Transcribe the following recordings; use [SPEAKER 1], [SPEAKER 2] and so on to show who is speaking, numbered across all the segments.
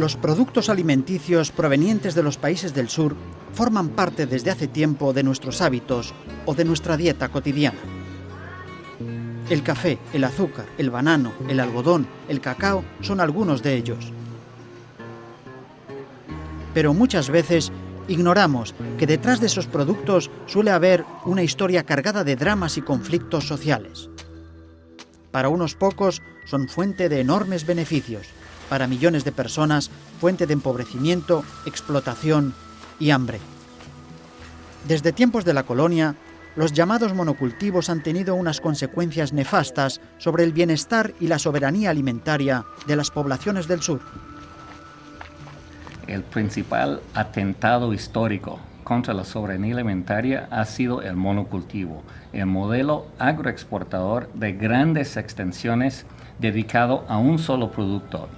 [SPEAKER 1] Los productos alimenticios provenientes de los países del sur forman parte desde hace tiempo de nuestros hábitos o de nuestra dieta cotidiana. El café, el azúcar, el banano, el algodón, el cacao son algunos de ellos. Pero muchas veces ignoramos que detrás de esos productos suele haber una historia cargada de dramas y conflictos sociales. Para unos pocos son fuente de enormes beneficios, para millones de personas fuente de empobrecimiento, explotación y hambre. Desde tiempos de la colonia, los llamados monocultivos han tenido unas consecuencias nefastas sobre el bienestar y la soberanía alimentaria de las poblaciones del sur.
[SPEAKER 2] El principal atentado histórico contra la soberanía alimentaria ha sido el monocultivo, el modelo agroexportador de grandes extensiones dedicado a un solo producto.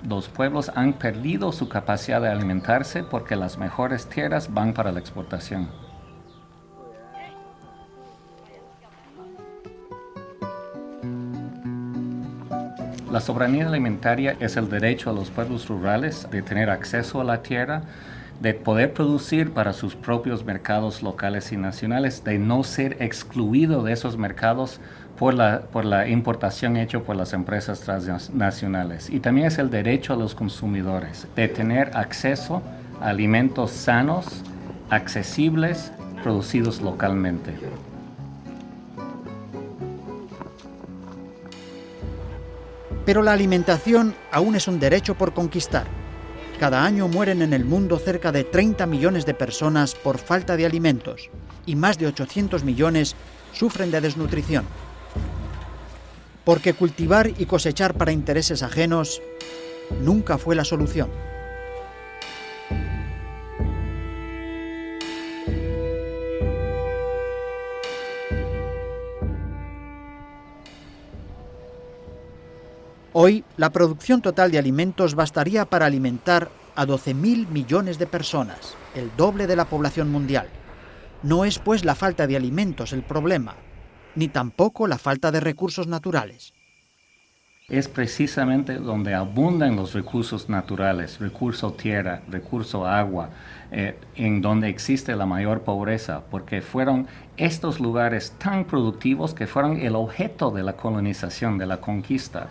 [SPEAKER 2] Los pueblos han perdido su capacidad de alimentarse porque las mejores tierras van para la exportación. La soberanía alimentaria es el derecho a los pueblos rurales de tener acceso a la tierra, de poder producir para sus propios mercados locales y nacionales, de no ser excluido de esos mercados por la importación hecha por las empresas transnacionales. Y también es el derecho a los consumidores de tener acceso a alimentos sanos, accesibles, producidos localmente.
[SPEAKER 1] Pero la alimentación aún es un derecho por conquistar. Cada año mueren en el mundo cerca de 30 millones de personas por falta de alimentos y más de 800 millones sufren de desnutrición. Porque cultivar y cosechar para intereses ajenos nunca fue la solución. Hoy, la producción total de alimentos bastaría para alimentar a 12.000 millones de personas, el doble de la población mundial. No es, pues, la falta de alimentos el problema, ni tampoco la falta de recursos naturales.
[SPEAKER 2] Es precisamente donde abundan los recursos naturales, recurso tierra, recurso agua, en donde existe la mayor pobreza, porque fueron estos lugares tan productivos que fueron el objeto de la colonización, de la conquista.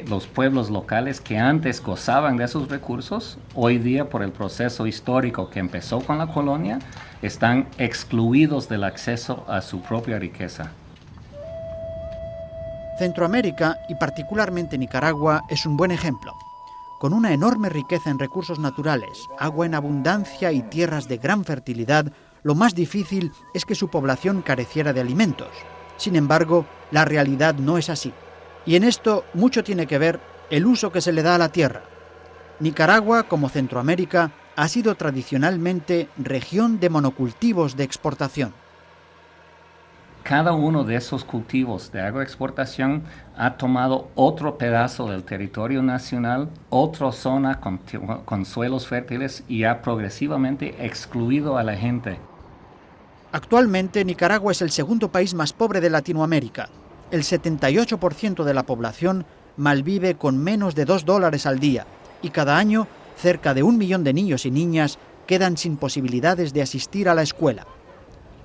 [SPEAKER 2] Los pueblos locales que antes gozaban de esos recursos, hoy día por el proceso histórico que empezó con la colonia, están excluidos del acceso a su propia riqueza.
[SPEAKER 1] Centroamérica, y particularmente Nicaragua, es un buen ejemplo. Con una enorme riqueza en recursos naturales, agua en abundancia y tierras de gran fertilidad, lo más difícil es que su población careciera de alimentos. Sin embargo, la realidad no es así. Y en esto mucho tiene que ver el uso que se le da a la tierra. Nicaragua, como Centroamérica, ha sido tradicionalmente región de monocultivos de exportación.
[SPEAKER 2] Cada uno de esos cultivos de agroexportación ha tomado otro pedazo del territorio nacional, otra zona con suelos fértiles y ha progresivamente excluido a la gente.
[SPEAKER 1] Actualmente, Nicaragua es el segundo país más pobre de Latinoamérica. El 78% de la población malvive con menos de $2 al día y cada año cerca de 1 millón de niños y niñas quedan sin posibilidades de asistir a la escuela.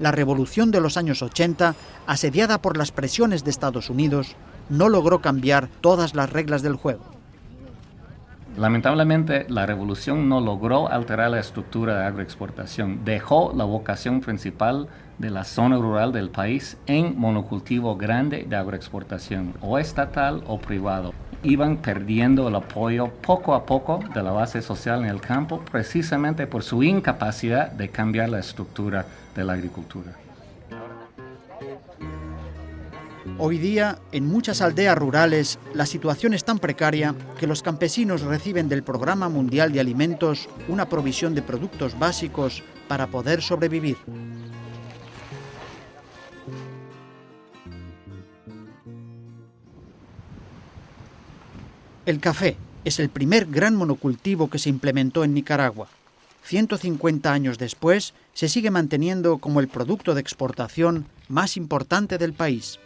[SPEAKER 1] La revolución de los años 80, asediada por las presiones de Estados Unidos, no logró cambiar todas las reglas del juego.
[SPEAKER 2] Lamentablemente, la revolución no logró alterar la estructura de agroexportación. Dejó la vocación principal de la zona rural del país en monocultivo grande de agroexportación, o estatal o privado. Iban perdiendo el apoyo poco a poco de la base social en el campo, precisamente por su incapacidad de cambiar la estructura de la agricultura.
[SPEAKER 1] Hoy día, en muchas aldeas rurales, la situación es tan precaria que los campesinos reciben del Programa Mundial de Alimentos una provisión de productos básicos para poder sobrevivir. El café es el primer gran monocultivo que se implementó en Nicaragua. 150 años después, se sigue manteniendo como el producto de exportación más importante del país.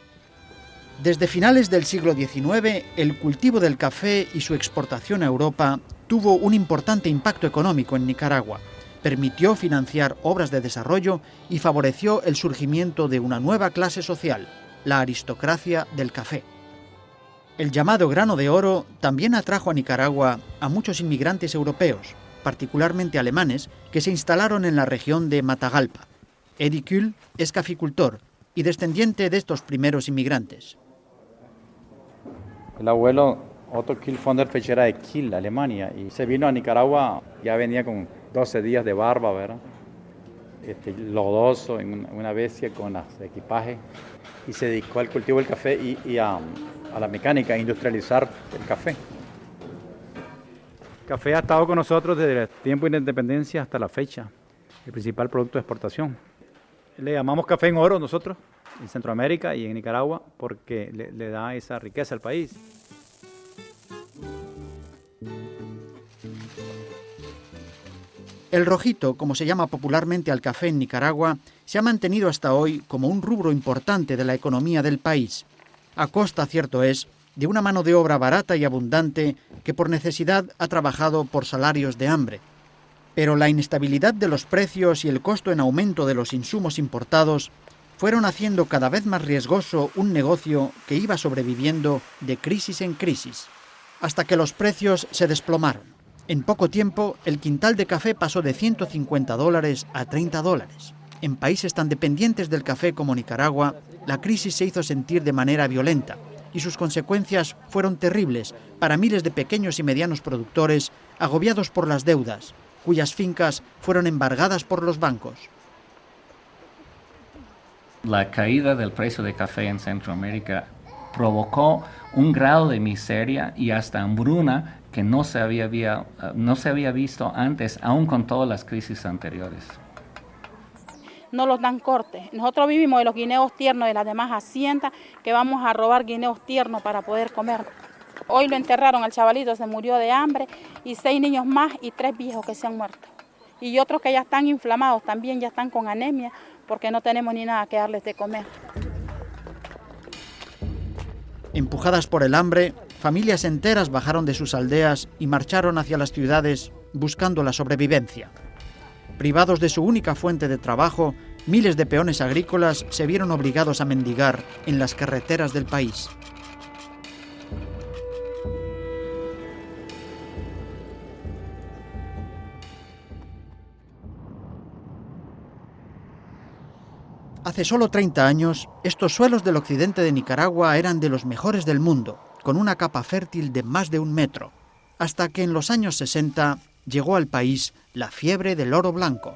[SPEAKER 1] Desde finales del siglo XIX, el cultivo del café y su exportación a Europa tuvo un importante impacto económico en Nicaragua. Permitió financiar obras de desarrollo y favoreció el surgimiento de una nueva clase social, la aristocracia del café. El llamado grano de oro también atrajo a Nicaragua a muchos inmigrantes europeos, particularmente alemanes, que se instalaron en la región de Matagalpa. Eddie Kühl es caficultor y descendiente de estos primeros inmigrantes.
[SPEAKER 3] El abuelo Otto Kühl von der Fech era de Kiel, Alemania, y se vino a Nicaragua, ya venía con 12 días de barba, ¿verdad? Lodoso, en una bestia con los equipajes, y se dedicó al cultivo del café y a la mecánica, a industrializar el café. El café ha estado con nosotros desde el tiempo de la independencia hasta la fecha, el principal producto de exportación. Le llamamos café en oro nosotros, en Centroamérica y en Nicaragua, porque le da esa riqueza al país.
[SPEAKER 1] El rojito, como se llama popularmente al café en Nicaragua, se ha mantenido hasta hoy como un rubro importante de la economía del país, a costa, cierto es, de una mano de obra barata y abundante que por necesidad ha trabajado por salarios de hambre. Pero la inestabilidad de los precios y el costo en aumento de los insumos importados fueron haciendo cada vez más riesgoso un negocio que iba sobreviviendo de crisis en crisis, hasta que los precios se desplomaron. En poco tiempo, el quintal de café pasó de $150 a $30. En países tan dependientes del café como Nicaragua, la crisis se hizo sentir de manera violenta y sus consecuencias fueron terribles para miles de pequeños y medianos productores agobiados por las deudas, cuyas fincas fueron embargadas por los bancos.
[SPEAKER 2] La caída del precio de café en Centroamérica provocó un grado de miseria y hasta hambruna que no se había visto antes, aún con todas las crisis anteriores.
[SPEAKER 4] No los dan corte. Nosotros vivimos de los guineos tiernos de las demás haciendas, que vamos a robar guineos tiernos para poder comer. Hoy lo enterraron al chavalito, se murió de hambre, y 6 niños más y 3 viejos que se han muerto. Y otros que ya están inflamados, también ya están con anemia, porque no tenemos ni nada que darles de comer.
[SPEAKER 1] Empujadas por el hambre, familias enteras bajaron de sus aldeas y marcharon hacia las ciudades buscando la sobrevivencia. Privados de su única fuente de trabajo, miles de peones agrícolas se vieron obligados a mendigar en las carreteras del país. Hace solo 30 años, estos suelos del occidente de Nicaragua eran de los mejores del mundo, con una capa fértil de más de 1 metro, hasta que en los años 60 llegó al país la fiebre del oro blanco.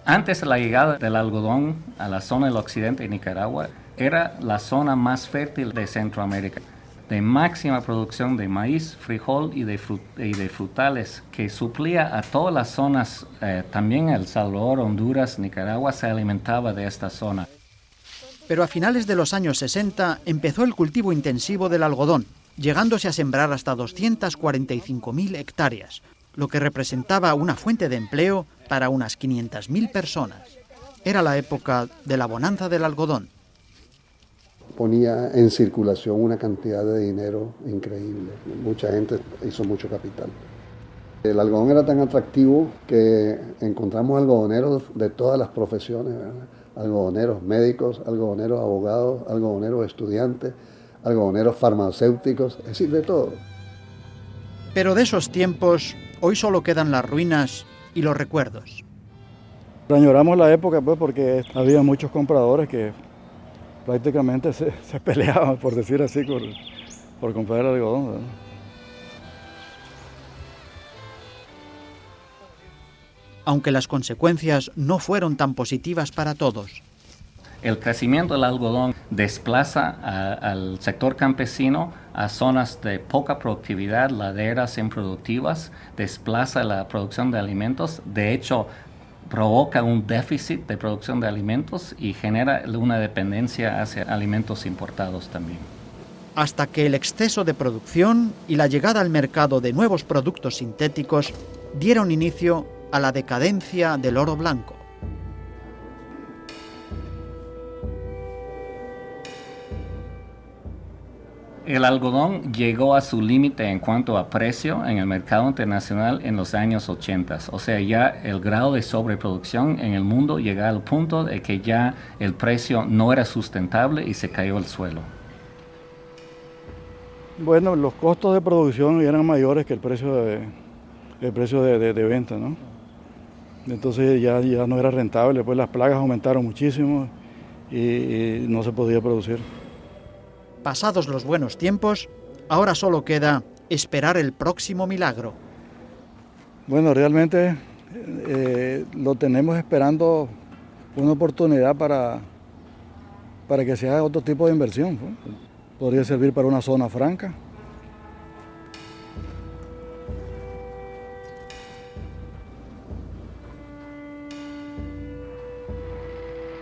[SPEAKER 2] Antes de la llegada del algodón a la zona del occidente de Nicaragua, era la zona más fértil de Centroamérica, de máxima producción de maíz, frijol y de frutales, que suplía a todas las zonas, también El Salvador, Honduras, Nicaragua se alimentaba de esta zona.
[SPEAKER 1] Pero a finales de los años 60 empezó el cultivo intensivo del algodón, llegándose a sembrar hasta 245.000 hectáreas, lo que representaba una fuente de empleo para unas 500.000 personas. Era la época de la bonanza del algodón.
[SPEAKER 5] Ponía en circulación una cantidad de dinero increíble. Mucha gente hizo mucho capital. El algodón era tan atractivo que encontramos algodoneros de todas las profesiones, ¿verdad? Algodoneros médicos, algodoneros abogados, algodoneros estudiantes, algodoneros farmacéuticos, es decir, de todo.
[SPEAKER 1] Pero de esos tiempos, hoy solo quedan las ruinas y los recuerdos.
[SPEAKER 6] Añoramos la época, pues, porque había muchos compradores que prácticamente se peleaban, por decir así, por comprar el algodón, ¿verdad?
[SPEAKER 1] Aunque las consecuencias no fueron tan positivas para todos.
[SPEAKER 2] El crecimiento del algodón desplaza al sector campesino a zonas de poca productividad, laderas improductivas, desplaza la producción de alimentos, de hecho provoca un déficit de producción de alimentos y genera una dependencia hacia alimentos importados también.
[SPEAKER 1] Hasta que el exceso de producción y la llegada al mercado de nuevos productos sintéticos dieron inicio a la decadencia del oro blanco.
[SPEAKER 2] El algodón llegó a su límite en cuanto a precio en el mercado internacional en los años 80. O sea, ya el grado de sobreproducción en el mundo llegó al punto de que ya el precio no era sustentable y se cayó al suelo.
[SPEAKER 6] Bueno, los costos de producción eran mayores que el precio de venta, ¿no? Entonces ya no era rentable, pues las plagas aumentaron muchísimo y no se podía producir.
[SPEAKER 1] Pasados los buenos tiempos, ahora solo queda esperar el próximo milagro.
[SPEAKER 6] Bueno, realmente lo tenemos esperando una oportunidad para que se haga otro tipo de inversión, pues. Podría servir para una zona franca.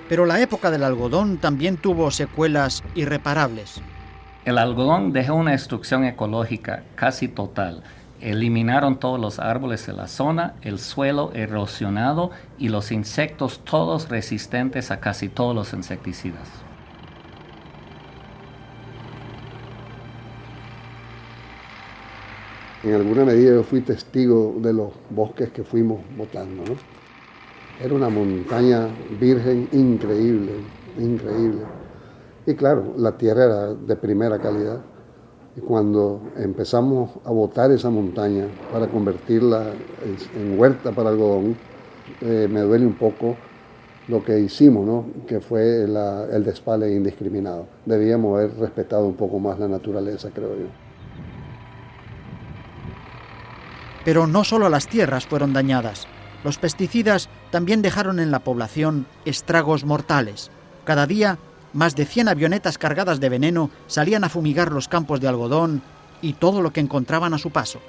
[SPEAKER 1] Pero la época del algodón también tuvo secuelas irreparables.
[SPEAKER 2] El algodón dejó una destrucción ecológica casi total. Eliminaron todos los árboles de la zona, el suelo erosionado y los insectos todos resistentes a casi todos los insecticidas.
[SPEAKER 5] En alguna medida yo fui testigo de los bosques que fuimos botando, ¿no? Era una montaña virgen increíble, increíble. Y claro, la tierra era de primera calidad. Y cuando empezamos a botar esa montaña para convertirla en huerta para algodón, me duele un poco lo que hicimos, ¿no? Que fue el despale indiscriminado. Debíamos haber respetado un poco más la naturaleza, creo yo.
[SPEAKER 1] Pero no solo las tierras fueron dañadas. Los pesticidas también dejaron en la población estragos mortales. Cada día, más de 100 avionetas cargadas de veneno salían a fumigar los campos de algodón y todo lo que encontraban a su paso.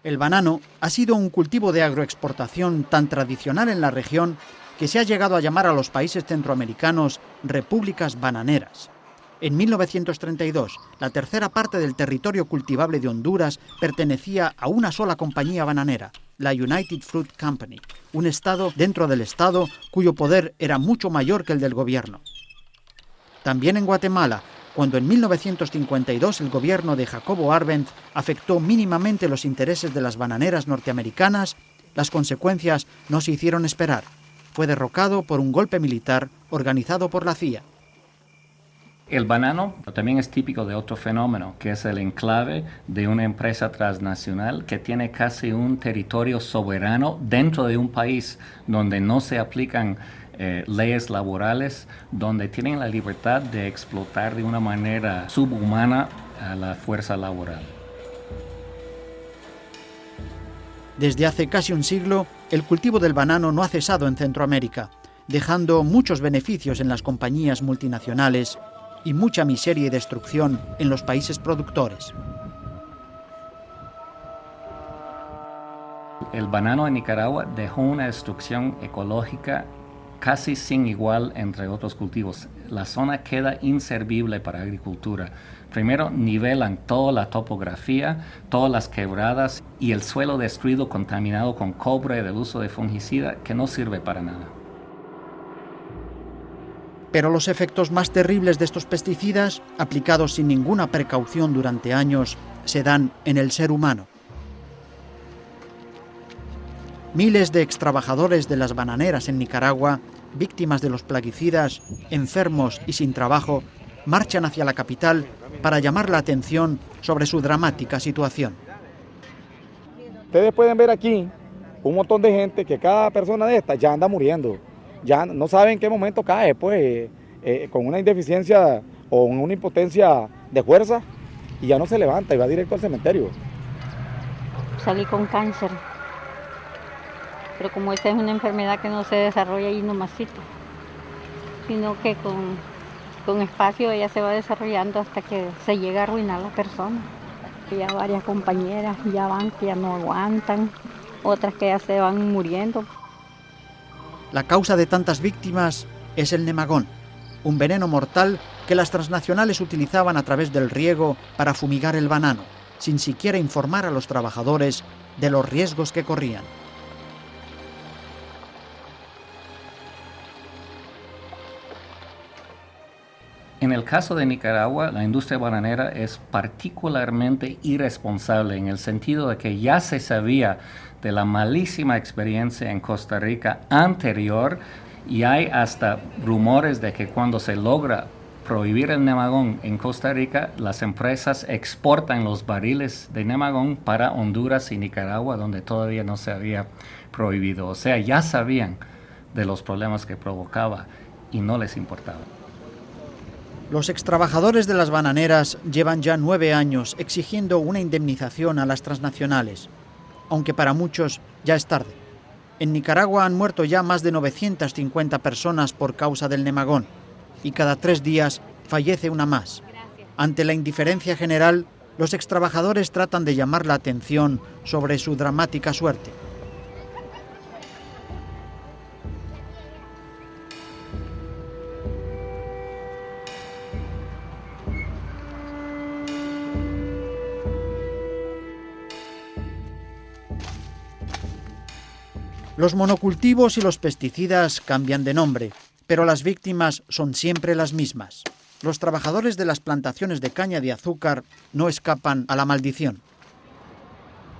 [SPEAKER 1] El banano ha sido un cultivo de agroexportación tan tradicional en la región que se ha llegado a llamar a los países centroamericanos repúblicas bananeras. En 1932, la tercera parte del territorio cultivable de Honduras pertenecía a una sola compañía bananera, la United Fruit Company, un estado dentro del estado cuyo poder era mucho mayor que el del gobierno. También en Guatemala, cuando en 1952 el gobierno de Jacobo Arbenz afectó mínimamente los intereses de las bananeras norteamericanas, las consecuencias no se hicieron esperar. Fue derrocado por un golpe militar organizado por la CIA.
[SPEAKER 2] El banano también es típico de otro fenómeno, que es el enclave de una empresa transnacional que tiene casi un territorio soberano dentro de un país donde no se aplican leyes laborales, donde tienen la libertad de explotar de una manera subhumana a la fuerza laboral.
[SPEAKER 1] Desde hace casi un siglo, el cultivo del banano no ha cesado en Centroamérica, dejando muchos beneficios en las compañías multinacionales y mucha miseria y destrucción en los países productores.
[SPEAKER 2] El banano en Nicaragua dejó una destrucción ecológica casi sin igual entre otros cultivos. La zona queda inservible para agricultura. Primero nivelan toda la topografía, todas las quebradas y el suelo destruido contaminado con cobre del uso de fungicida que no sirve para nada.
[SPEAKER 1] Pero los efectos más terribles de estos pesticidas, aplicados sin ninguna precaución durante años, se dan en el ser humano. Miles de extrabajadores de las bananeras en Nicaragua, víctimas de los plaguicidas, enfermos y sin trabajo, marchan hacia la capital para llamar la atención sobre su dramática situación.
[SPEAKER 7] Ustedes pueden ver aquí un montón de gente que cada persona de estas ya anda muriendo. Ya no saben en qué momento cae, pues, con una indeficiencia o una impotencia de fuerza y ya no se levanta y va directo al cementerio.
[SPEAKER 8] Salí con cáncer, pero como esta es una enfermedad que no se desarrolla ahí nomasito, sino que con espacio ella se va desarrollando hasta que se llega a arruinar la persona. Ya varias compañeras ya van que ya no aguantan, otras que ya se van muriendo.
[SPEAKER 1] La causa de tantas víctimas es el nemagón, un veneno mortal que las transnacionales utilizaban a través del riego para fumigar el banano. sin siquiera informar a los trabajadores de los riesgos que corrían.
[SPEAKER 2] En el caso de Nicaragua, la industria bananera es particularmente irresponsable en el sentido de que ya se sabía de la malísima experiencia en Costa Rica anterior y hay hasta rumores de que cuando se logra prohibir el nemagón en Costa Rica, las empresas exportan los barriles de nemagón para Honduras y Nicaragua, donde todavía no se había prohibido. O sea, ya sabían de los problemas que provocaba y no les importaba.
[SPEAKER 1] Los extrabajadores de las bananeras llevan ya 9 años exigiendo una indemnización a las transnacionales, aunque para muchos ya es tarde. En Nicaragua han muerto ya más de 950 personas por causa del nemagón y cada 3 días fallece una más. Ante la indiferencia general, los extrabajadores tratan de llamar la atención sobre su dramática suerte. Los monocultivos y los pesticidas cambian de nombre, pero las víctimas son siempre las mismas. Los trabajadores de las plantaciones de caña de azúcar no escapan a la maldición.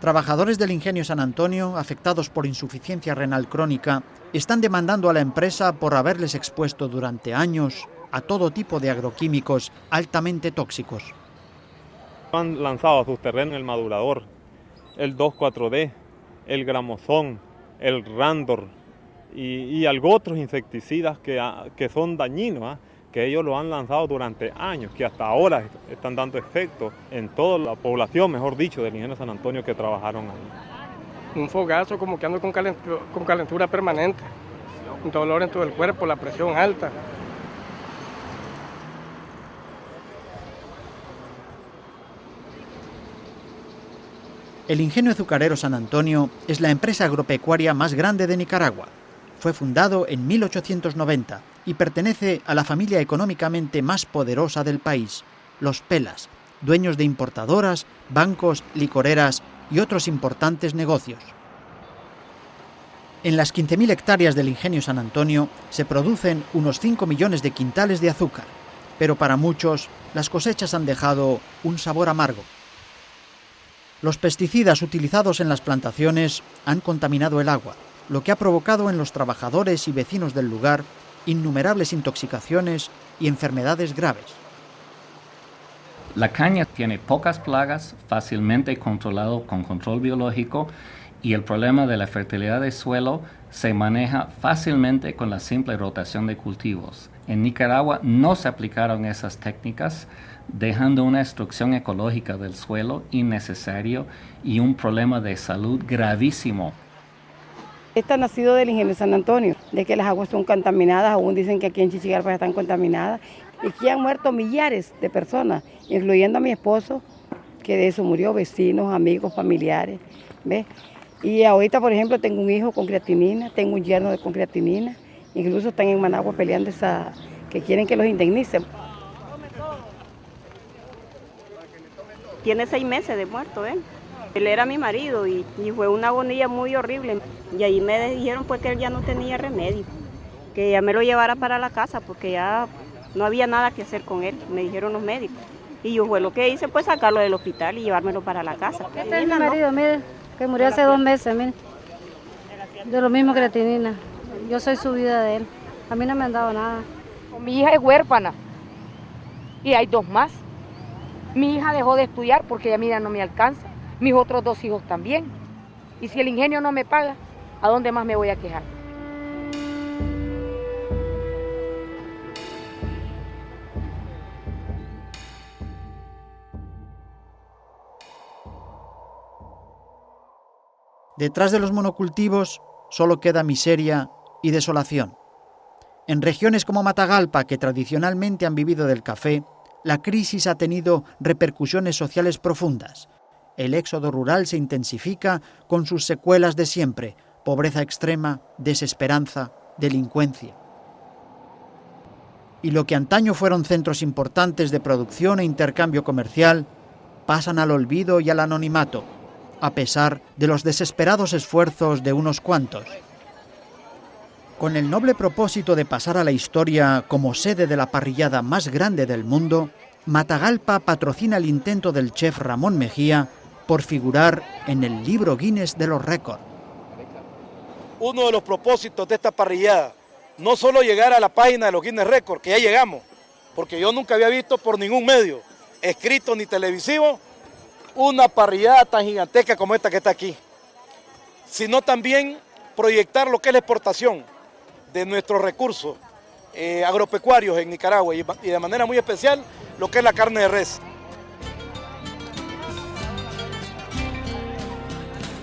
[SPEAKER 1] Trabajadores del ingenio San Antonio, afectados por insuficiencia renal crónica, están demandando a la empresa por haberles expuesto durante años a todo tipo de agroquímicos altamente tóxicos.
[SPEAKER 9] Han lanzado a sus terrenos el madurador, el 2,4-D, el gramozón, el Randor y algo otros insecticidas que son dañinos, que ellos lo han lanzado durante años, que hasta ahora están dando efecto en toda la población, mejor dicho, del ingenio San Antonio que trabajaron ahí.
[SPEAKER 10] Un fogazo, como que ando con calentura permanente, un dolor en todo el cuerpo, la presión alta.
[SPEAKER 1] El ingenio azucarero San Antonio es la empresa agropecuaria más grande de Nicaragua. Fue fundado en 1890 y pertenece a la familia económicamente más poderosa del país, los Pelas, dueños de importadoras, bancos, licoreras y otros importantes negocios. En las 15.000 hectáreas del ingenio San Antonio se producen unos 5 millones de quintales de azúcar, pero para muchos las cosechas han dejado un sabor amargo. Los pesticidas utilizados en las plantaciones han contaminado el agua, lo que ha provocado en los trabajadores y vecinos del lugar innumerables intoxicaciones y enfermedades graves.
[SPEAKER 2] La caña tiene pocas plagas, fácilmente controlado con control biológico y el problema de la fertilidad del suelo se maneja fácilmente con la simple rotación de cultivos. En Nicaragua no se aplicaron esas técnicas, dejando una destrucción ecológica del suelo innecesario y un problema de salud gravísimo.
[SPEAKER 11] Esta ha nacido del ingenio San Antonio, de que las aguas son contaminadas, aún dicen que aquí en Chichigalpa están contaminadas, y que han muerto millares de personas, incluyendo a mi esposo, que de eso murió, vecinos, amigos, familiares, ¿ves? Y ahorita, por ejemplo, tengo un hijo con creatinina, tengo un yerno con creatinina, incluso están en Managua peleando que quieren que los indemnicen.
[SPEAKER 12] Tiene 6 meses de muerto él. Él era mi marido y fue una agonía muy horrible. Y ahí me dijeron pues que él ya no tenía remedio, que ya me lo llevara para la casa porque ya no había nada que hacer con él, me dijeron los médicos. Y yo fue lo que hice, pues sacarlo del hospital y llevármelo para la casa.
[SPEAKER 13] Este es mi marido, mire, que murió hace 2 meses, mire. De lo mismo creatinina. Yo soy su vida de él. A mí no me han dado nada.
[SPEAKER 14] Mi hija es huérfana y hay 2 más. Mi hija dejó de estudiar porque ella mira no me alcanza. Mis otros 2 hijos también. Y si el ingenio no me paga, ¿a dónde más me voy a quejar?
[SPEAKER 1] Detrás de los monocultivos solo queda miseria y desolación. En regiones como Matagalpa, que tradicionalmente han vivido del café, la crisis ha tenido repercusiones sociales profundas. El éxodo rural se intensifica con sus secuelas de siempre: pobreza extrema, desesperanza, delincuencia. Y lo que antaño fueron centros importantes de producción e intercambio comercial, pasan al olvido y al anonimato, a pesar de los desesperados esfuerzos de unos cuantos. Con el noble propósito de pasar a la historia como sede de la parrillada más grande del mundo, Matagalpa patrocina el intento del chef Ramón Mejía por figurar en el libro Guinness de los récords.
[SPEAKER 15] Uno de los propósitos de esta parrillada, no solo llegar a la página de los Guinness Records, que ya llegamos, porque yo nunca había visto por ningún medio, escrito ni televisivo, una parrillada tan gigantesca como esta que está aquí, sino también proyectar lo que es la exportación de nuestros recursos agropecuarios en Nicaragua y de manera muy especial lo que es la carne de res.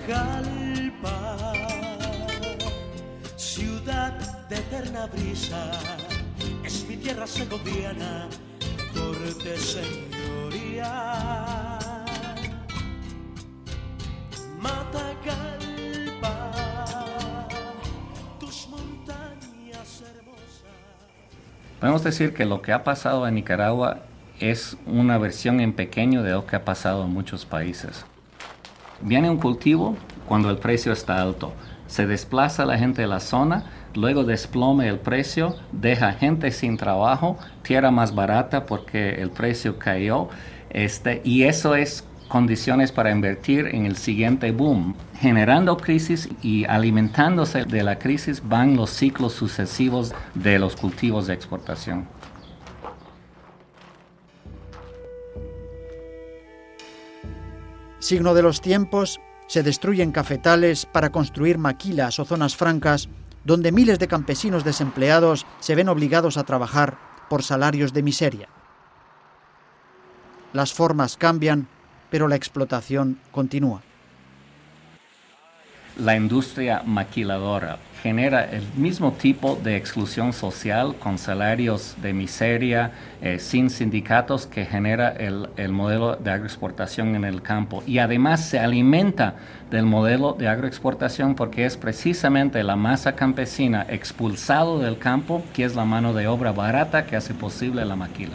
[SPEAKER 16] Matagalpa, ciudad de eterna brisa, es mi tierra segoviana, corte señoría. Matagalpa, tus montañas hermosas.
[SPEAKER 2] Podemos decir que lo que ha pasado en Nicaragua es una versión en pequeño de lo que ha pasado en muchos países. Viene un cultivo cuando el precio está alto, se desplaza la gente de la zona, luego desplome el precio, deja gente sin trabajo, tierra más barata porque el precio cayó, y eso es condiciones para invertir en el siguiente boom. Generando crisis y alimentándose de la crisis van los ciclos sucesivos de los cultivos de exportación.
[SPEAKER 1] Signo de los tiempos, se destruyen cafetales para construir maquilas o zonas francas donde miles de campesinos desempleados se ven obligados a trabajar por salarios de miseria. Las formas cambian, pero la explotación continúa.
[SPEAKER 2] La industria maquiladora genera el mismo tipo de exclusión social con salarios de miseria, sin sindicatos, que genera el modelo de agroexportación en el campo. Y además se alimenta del modelo de agroexportación porque es precisamente la masa campesina expulsado del campo que es la mano de obra barata que hace posible la maquila.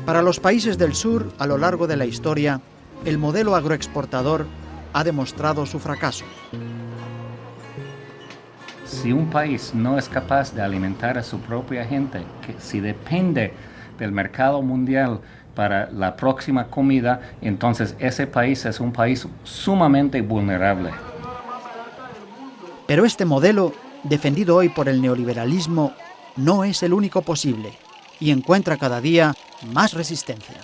[SPEAKER 1] Para los países del sur, a lo largo de la historia, el modelo agroexportador ha demostrado su fracaso.
[SPEAKER 2] Si un país no es capaz de alimentar a su propia gente, si depende del mercado mundial para la próxima comida, entonces ese país es un país sumamente vulnerable.
[SPEAKER 1] Pero este modelo, defendido hoy por el neoliberalismo, no es el único posible y encuentra cada día más resistencia.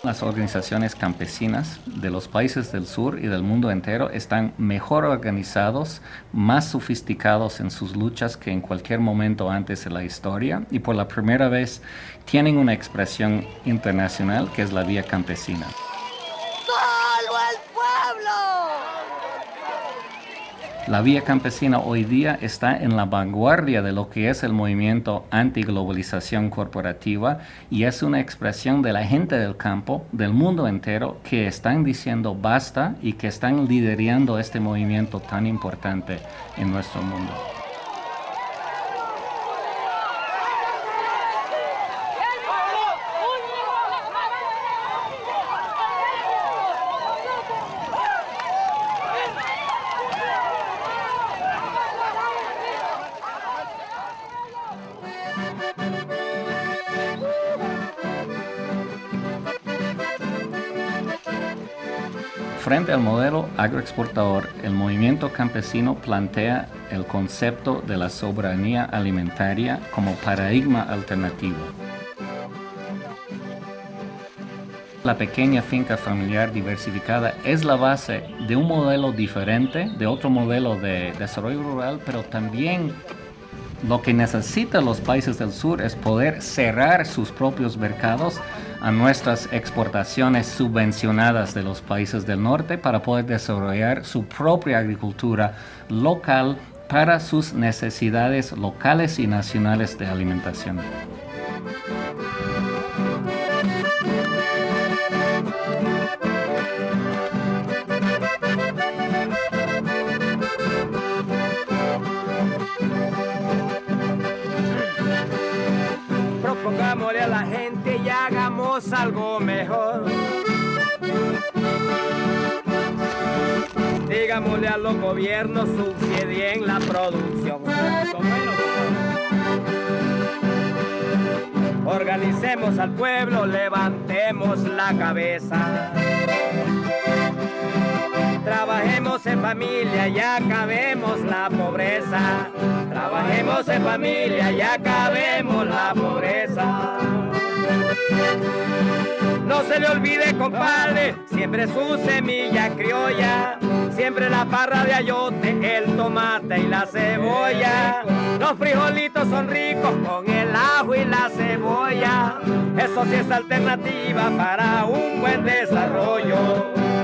[SPEAKER 2] Las organizaciones campesinas de los países del sur y del mundo entero están mejor organizados, más sofisticados en sus luchas que en cualquier momento antes de la historia, y por la primera vez tienen una expresión internacional que es la Vía Campesina.
[SPEAKER 16] ¡Solo el pueblo!
[SPEAKER 2] La Vía Campesina hoy día está en la vanguardia de lo que es el movimiento antiglobalización corporativa y es una expresión de la gente del campo, del mundo entero, que están diciendo basta y que están liderando este movimiento tan importante en nuestro mundo. Frente al modelo agroexportador, el movimiento campesino plantea el concepto de la soberanía alimentaria como paradigma alternativo. La pequeña finca familiar diversificada es la base de un modelo diferente, de otro modelo de desarrollo rural, pero también lo que necesitan los países del sur es poder cerrar sus propios mercados a nuestras exportaciones subvencionadas de los países del norte para poder desarrollar su propia agricultura local para sus necesidades locales y nacionales de alimentación.
[SPEAKER 17] queremos algo mejor. Digámosle a los gobiernos, subsidien la producción. Organicemos al pueblo, levantemos la cabeza. Trabajemos en familia y acabemos la pobreza. Trabajemos en familia y acabemos la pobreza. No se le olvide, compadre, siempre su semilla criolla, siempre la parra de ayote, el tomate y la cebolla. Los frijolitos son ricos con el ajo y la cebolla. Eso sí es alternativa para un buen desarrollo.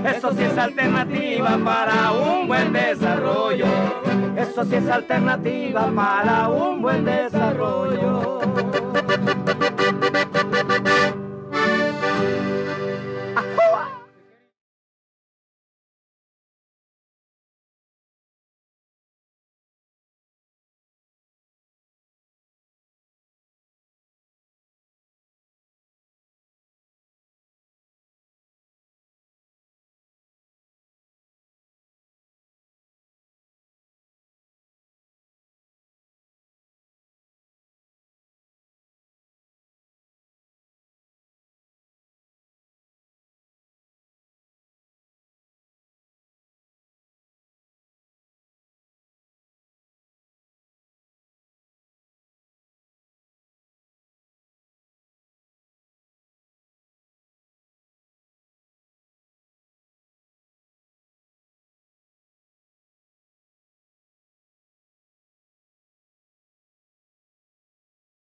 [SPEAKER 17] Eso sí es alternativa para un buen desarrollo. Eso sí es alternativa para un buen desarrollo.